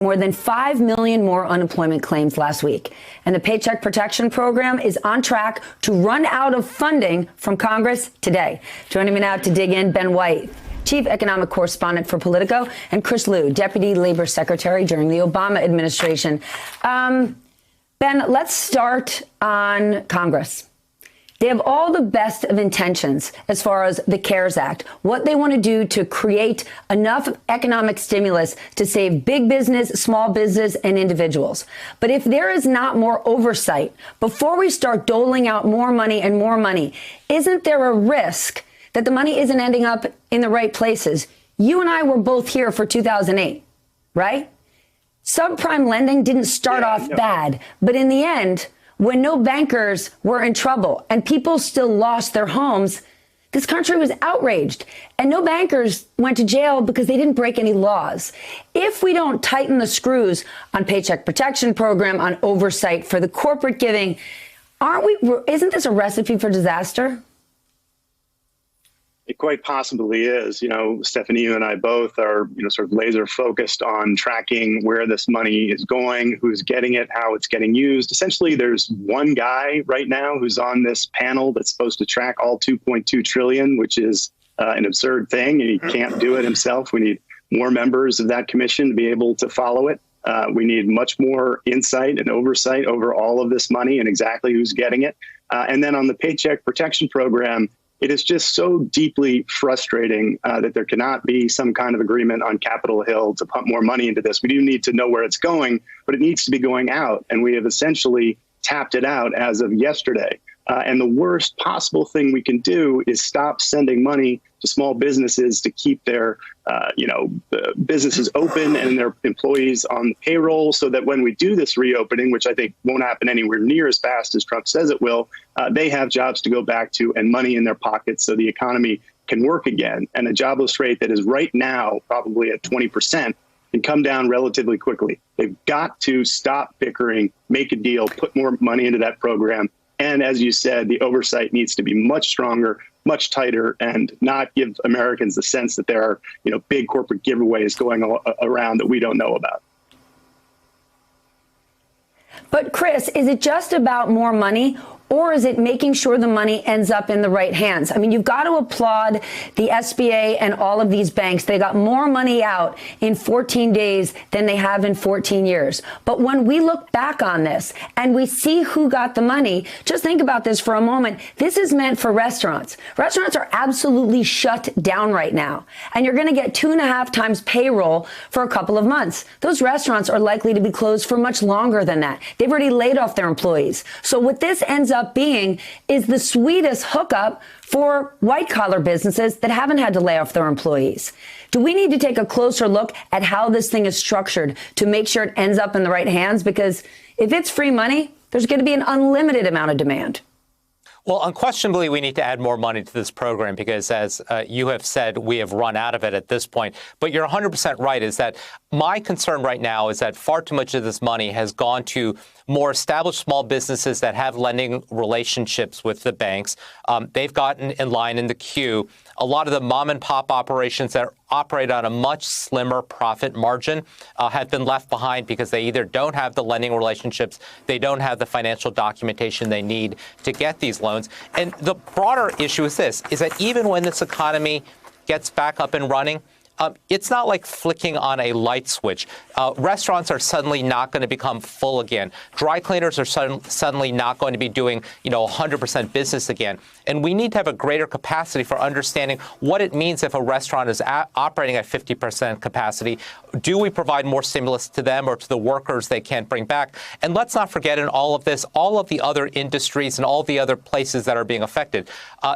More than 5 million more unemployment claims last week. And the Paycheck Protection Program is on track to run out of funding from Congress today. Joining me now to dig in, Ben White, Chief Economic Correspondent for Politico, and Chris Lu, Deputy Labor Secretary during the Obama administration. Ben, let's start on Congress. They have all the best of intentions as far as the CARES Act, what they want to do to create enough economic stimulus to save big business, small business, and individuals. But if there is not more oversight before we start doling out more money and more money, isn't there a risk that the money isn't ending up in the right places? You and I were both here for 2008, right? Subprime lending didn't start off bad, but in the end, when no bankers were in trouble and people still lost their homes, this country was outraged. And no bankers went to jail because they didn't break any laws. If we don't tighten the screws on Paycheck Protection Program, on oversight for the corporate giving, isn't this a recipe for disaster? It quite possibly is. You know, Stephanie, you and I both are, sort of laser focused on tracking where this money is going, who's getting it, how it's getting used. Essentially, there's one guy right now who's on this panel that's supposed to track all 2.2 trillion, which is an absurd thing. And he can't do it himself. We need more members of that commission to be able to follow it. We need much more insight and oversight over all of this money and exactly who's getting it. And then on the Paycheck Protection Program, it is just so deeply frustrating that there cannot be some kind of agreement on Capitol Hill to pump more money into this. We do need to know where it's going, but it needs to be going out. And we have essentially tapped it out as of yesterday. And the worst possible thing we can do is stop sending money to small businesses to keep their, businesses open and their employees on the payroll, so that when we do this reopening, which I think won't happen anywhere near as fast as Trump says it will, they have jobs to go back to and money in their pockets so the economy can work again. And a jobless rate that is right now probably at 20% can come down relatively quickly. They've got to stop bickering, make a deal, put more money into that program. And as you said, the oversight needs to be much stronger, much tighter, and not give Americans the sense that there are, big corporate giveaways going around that we don't know about. But Chris, is it just about more money, or is it making sure the money ends up in the right hands? I mean, you've got to applaud the SBA and all of these banks. They got more money out in 14 days than they have in 14 years. But when we look back on this and we see who got the money, just think about this for a moment. This is meant for restaurants. Restaurants are absolutely shut down right now. And you're going to get 2.5 times payroll for a couple of months. Those restaurants are likely to be closed for much longer than that. They've already laid off their employees. So what this ends up being is the sweetest hookup for white collar businesses that haven't had to lay off their employees. Do we need to take a closer look at how this thing is structured to make sure it ends up in the right hands? Because if it's free money, there's going to be an unlimited amount of demand. Well, unquestionably, we need to add more money to this program because, as you have said, we have run out of it at this point. But you're 100% right, is that my concern right now is that far too much of this money has gone to more established small businesses that have lending relationships with the banks. They've gotten in line in the queue. A lot of the mom and pop operations that operate on a much slimmer profit margin have been left behind because they either don't have the lending relationships, they don't have the financial documentation they need to get these loans. And the broader issue is this, is that even when this economy gets back up and running, it's not like flicking on a light switch. Restaurants are suddenly not going to become full again. Dry cleaners are suddenly not going to be doing, 100% business again. And we need to have a greater capacity for understanding what it means if a restaurant is operating at 50% capacity. Do we provide more stimulus to them or to the workers they can't bring back? And let's not forget in all of this, all of the other industries and all the other places that are being affected.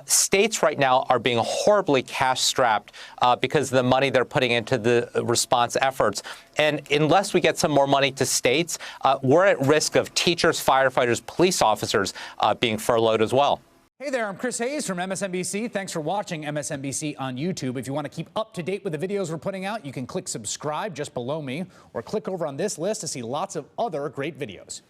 States right now are being horribly cash-strapped because of the money they're putting into the response efforts. And unless we get some more money to states, we're at risk of teachers, firefighters, police officers being furloughed as well. Hey there, I'm Chris Hayes from MSNBC. Thanks for watching MSNBC on YouTube. If you want to keep up to date with the videos we're putting out, you can click subscribe just below me or click over on this list to see lots of other great videos.